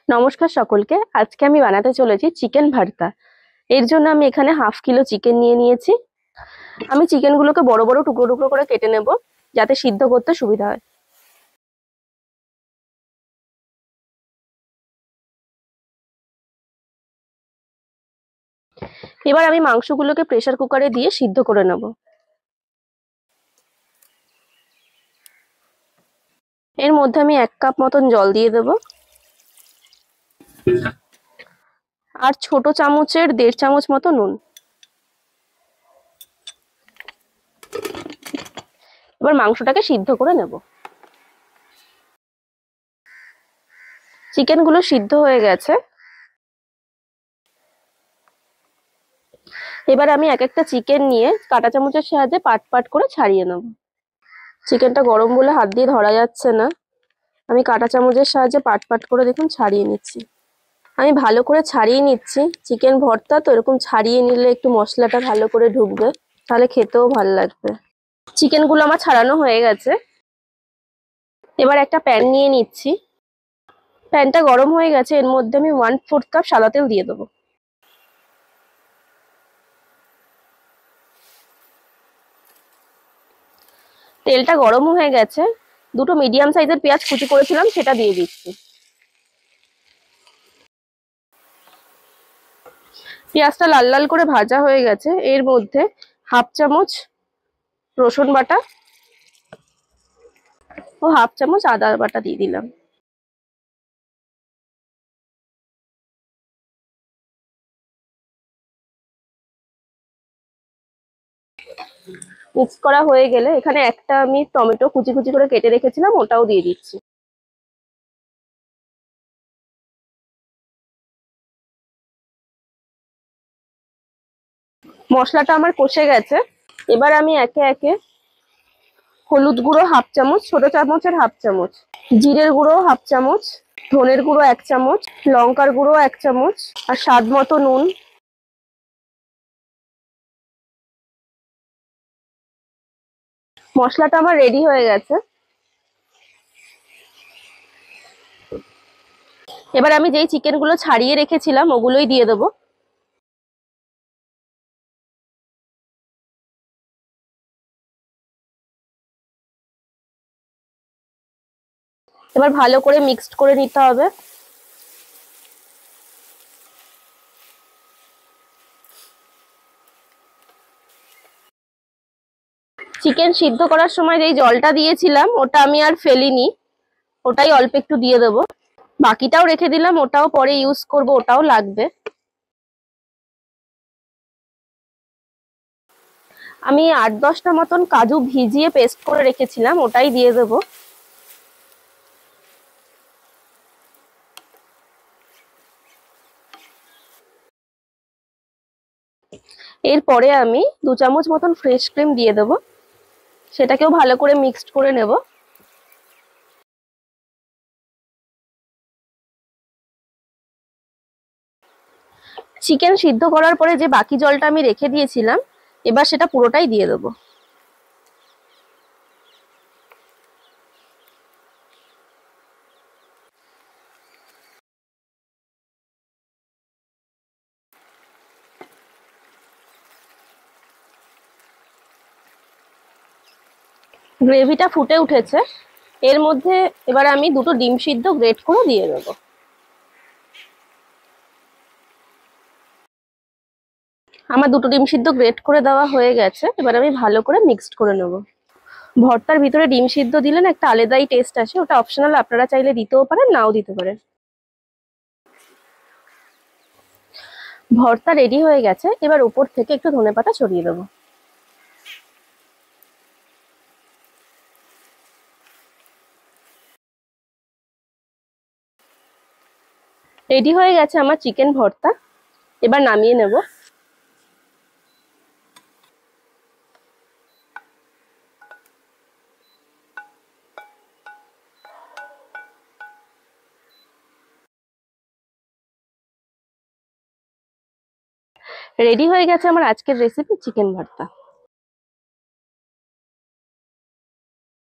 নমস্কার সকলকে। আজকে আমি বানাতে চলেছি চিকেন ভর্তা। এর জন্য আমি এখানে হাফ কিলো চিকেন নিয়ে নিয়েছি। আমি চিকেনগুলোকে বড় বড় টুকরো টুকরো করে কেটে নেব, যাতে সিদ্ধ করতে সুবিধা হয়। এবার আমি মাংসগুলোকে প্রেসার কুকারে দিয়ে সিদ্ধ করে নেব। এর মধ্যে আমি 1 কাপ মতন জল দিয়ে দেব, আর ছোট চামচের 1.5 চামচ মতো নুন। এবার মাংসটাকে সিদ্ধ করে নেব। চিকেনগুলো সিদ্ধ হয়ে গেছে। এবার আমি এক একটা চিকেন নিয়ে কাঁটা চামচের সাহায্যে পাট পাট করে ছাড়িয়ে নেব। চিকেনটা গরম বলে হাত দিয়ে ধরা যাচ্ছে না। আমি কাঁটা চামচের সাহায্যে পাট পাট করে দেখুন ছাড়িয়ে নিচ্ছি। আমি ভালো করে ছাড়িয়ে নিচ্ছি। চিকেন ভর্তা তো এরকম ছাড়িয়ে নিলে একটু মশলাটা ভালো করে ঢুকবে, তাহলে খেতেও ভালো লাগবে। চিকেনগুলো আমার ছাড়ানো হয়ে গেছে। এবার একটা প্যান নিয়ে নিচ্ছি। প্যানটা গরম হয়ে গেছে। এর মধ্যে আমি 1/4 কাপ সাদা তেল দিয়ে দেবো। তেলটা গরম হয়ে গেছে। দুটো মিডিয়াম সাইজের পেঁয়াজ কুচি করেছিলাম, সেটা দিয়ে দিচ্ছি। পেঁয়াজটা লাল লাল করে ভাজা হয়ে গেছে। এর মধ্যে হাফ চামচ রসুন বাটা ও হাফ চামচ আদা বাটা দিয়ে দিলাম। মিক্স করা হয়ে গেলে এখানে একটা আমি টমেটো কুচি কুচি করে কেটে রেখেছিলাম, ওটাও দিয়ে দিচ্ছি। মশলাটা আমার কষে গেছে। এবার আমি একে একে হলুদ গুঁড়ো হাফ চামচ, ছোট চামচের হাফ চামচ, জিরের গুঁড়ো হাফ চামচ, ধনের গুঁড়ো 1 চামচ, লঙ্কার গুঁড়ো 1 চামচ, আর স্বাদ মতো নুন। মশলাটা আমার রেডি হয়ে গেছে। এবার আমি যেই চিকেনগুলো ছাড়িয়ে রেখেছিলাম ওগুলোই দিয়ে দেবো। এবার ভালো করে মিক্সড করে নিতে হবে। চিকেন সিদ্ধ করার সময় যেই জলটা দিয়েছিলাম ওটা আমি আর ফেলিনি, ওটাই অল্প একটু দিয়ে দেবো। বাকিটাও রেখে দিলাম, ওটাও পরে ইউজ করব, ওটাও লাগবে। আমি 8-10টা মতন কাজু ভিজিয়ে পেস্ট করে রেখেছিলাম, ওটাই দিয়ে দেবো। এরপরে আমি 2 চামচ মতন ফ্রেশ ক্রিম দিয়ে দেবো। সেটাকেও ভালো করে মিক্সড করে নেব। চিকেন সিদ্ধ করার পরে যে বাকি জলটা আমি রেখে দিয়েছিলাম, এবার সেটা পুরোটাই দিয়ে দেবো। গ্রেভিটা ফুটে উঠেছে। এর মধ্যে এবার আমি দুটো ডিম সিদ্ধ গ্রেট করে দিয়ে দেবো। আমার দুটো ডিম সিদ্ধ গ্রেট করে দেওয়া হয়ে গেছে। এবার আমি ভালো করে মিক্সড করে নেব। ভর্তার ভিতরে ডিম সিদ্ধ দিলে না একটা আলাদাই টেস্ট আসে। ওটা অপশনাল, আপনারা চাইলে দিতেও পারেন, নাও দিতে পারেন। ভর্তা রেডি হয়ে গেছে। এবার উপর থেকে একটু ধনেপাতা ছড়িয়ে দেবো। রেডি হয়ে গেছে আমার চিকেন ভর্তা। এবার নামিয়ে নেব। রেডি হয়ে গেছে আমার আজকের রেসিপি চিকেন ভর্তা।